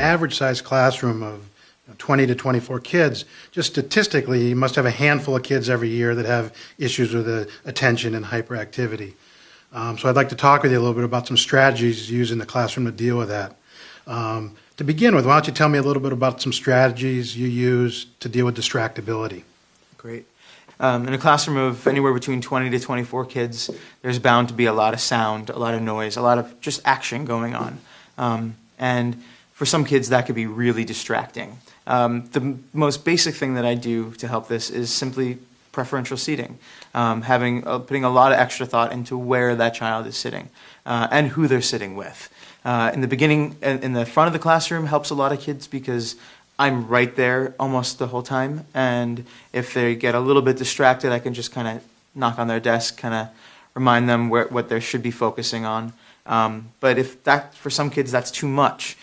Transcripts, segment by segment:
average size classroom of 20 to 24 kids, just statistically, you must have a handful of kids every year that have issues with attention and hyperactivity. So I'd like to talk with you a little bit about some strategies used in the classroom to deal with that. To begin with, why don't you tell me a little bit about some strategies you use to deal with distractibility? Great. In a classroom of anywhere between 20 to 24 kids, there's bound to be a lot of sound, a lot of noise, a lot of just action going on. And for some kids, that could be really distracting. The most basic thing that I do to help this is simply preferential seating, putting a lot of extra thought into where that child is sitting and who they're sitting with. In the beginning, in the front of the classroom helps a lot of kids because I'm right there almost the whole time, and if they get a little bit distracted, I can just kind of knock on their desk, kind of remind them what they should be focusing on. But for some kids, that's too much.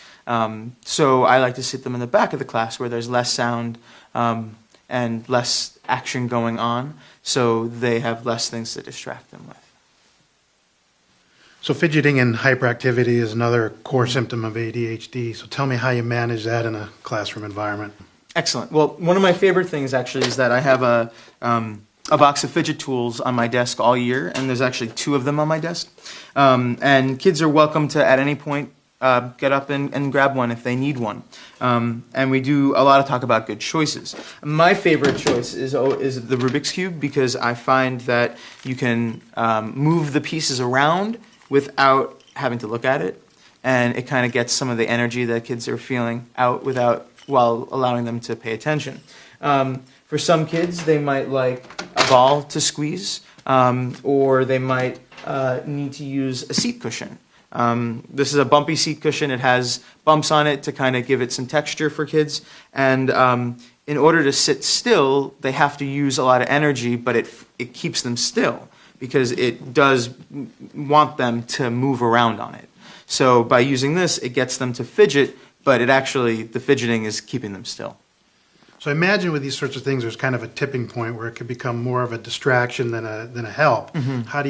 So I like to sit them in the back of the class where there's less sound and less action going on, so they have less things to distract them with. So fidgeting and hyperactivity is another core symptom of ADHD. So tell me how you manage that in a classroom environment. Excellent. Well, one of my favorite things actually is that I have a box of fidget tools on my desk all year, and there's actually 2 of them on my desk. And kids are welcome to, at any point, get up and grab one if they need one. And we do a lot of talk about good choices. My favorite choice is the Rubik's Cube, because I find that you can move the pieces around without having to look at it, and it kind of gets some of the energy that kids are feeling out while allowing them to pay attention. For some kids, they might like a ball to squeeze, or they might need to use a seat cushion. This is a bumpy seat cushion. It has bumps on it to kind of give it some texture for kids. And in order to sit still, they have to use a lot of energy, but it keeps them still because it does want them to move around on it. So by using this, it gets them to fidget, but the fidgeting is keeping them still. So I imagine with these sorts of things, there's kind of a tipping point where it could become more of a distraction than a help. Mm-hmm. How do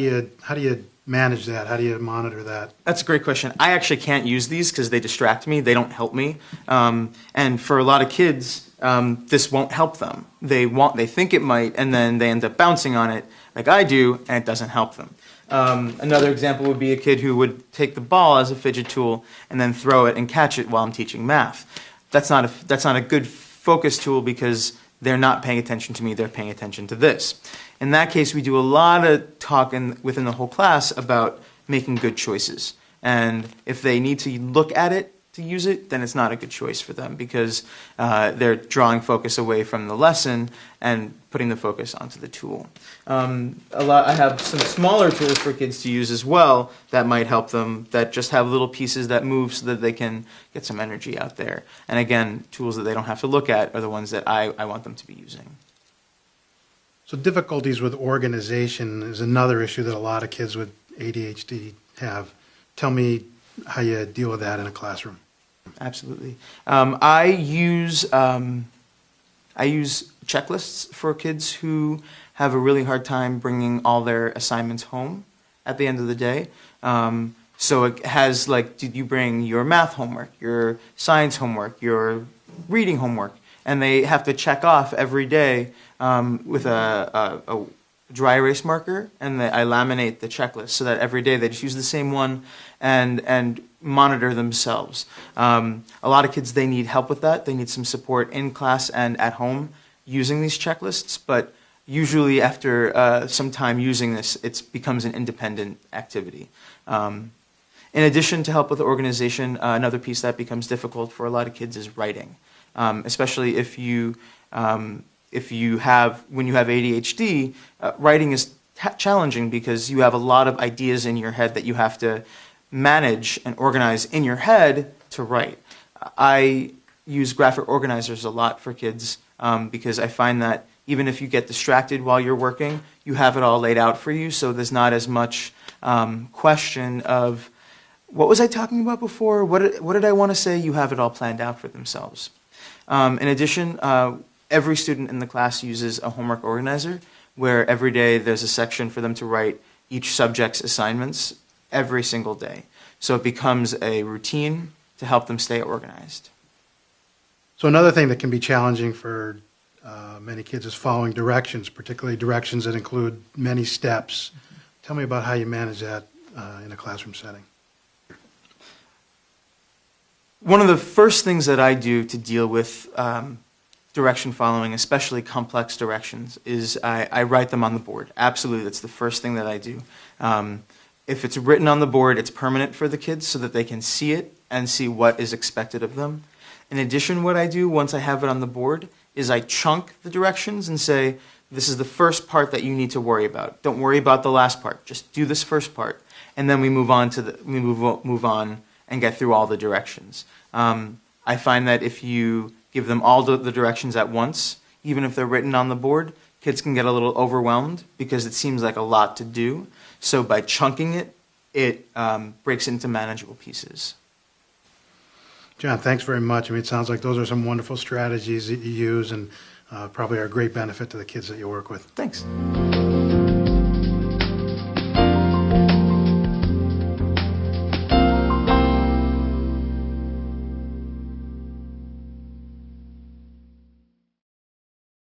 you manage that? How do you monitor that? That's a great question. I actually can't use these because they distract me. They don't help me. And for a lot of kids, this won't help them. They think it might, and then they end up bouncing on it like I do, and it doesn't help them. Another example would be a kid who would take the ball as a fidget tool and then throw it and catch it while I'm teaching math. That's not a good focus tool because they're not paying attention to me, they're paying attention to this. In that case, we do a lot of talk within the whole class about making good choices. And if they need to look at it to use it, then it's not a good choice for them because they're drawing focus away from the lesson and putting the focus onto the tool. I have some smaller tools for kids to use as well that might help them, that just have little pieces that move so that they can get some energy out there. And again, tools that they don't have to look at are the ones that I want them to be using. So difficulties with organization is another issue that a lot of kids with ADHD have. Tell me how you deal with that in a classroom. Absolutely. I use checklists for kids who have a really hard time bringing all their assignments home at the end of the day. So it has did you bring your math homework, your science homework, your reading homework? And they have to check off every day with a dry erase marker, and I laminate the checklist so that every day they just use the same one and monitor themselves. A lot of kids, they need help with that. They need some support in class and at home using these checklists, but usually after some time using this, it becomes an independent activity. In addition to help with organization, another piece that becomes difficult for a lot of kids is writing, especially when you have ADHD. Writing is challenging because you have a lot of ideas in your head that you have to manage and organize in your head to write. I use graphic organizers a lot for kids because I find that even if you get distracted while you're working, you have it all laid out for you, so there's not as much question of, what was I talking about before? What did I want to say? You have it all planned out for themselves. In addition, every student in the class uses a homework organizer where every day there's a section for them to write each subject's assignments every single day. So it becomes a routine to help them stay organized. So another thing that can be challenging for many kids is following directions, particularly directions that include many steps. Tell me about how you manage that in a classroom setting. One of the first things that I do to deal with direction following, especially complex directions, is I write them on the board. Absolutely, that's the first thing that I do. If it's written on the board, it's permanent for the kids so that they can see it and see what is expected of them. In addition, what I do once I have it on the board is I chunk the directions and say, this is the first part that you need to worry about. Don't worry about the last part. Just do this first part, and then we move on and get through all the directions. I find that if you give them all the directions at once, even if they're written on the board, kids can get a little overwhelmed because it seems like a lot to do. So by chunking it, it breaks into manageable pieces. John, thanks very much. I mean, it sounds like those are some wonderful strategies that you use and probably are a great benefit to the kids that you work with. Thanks.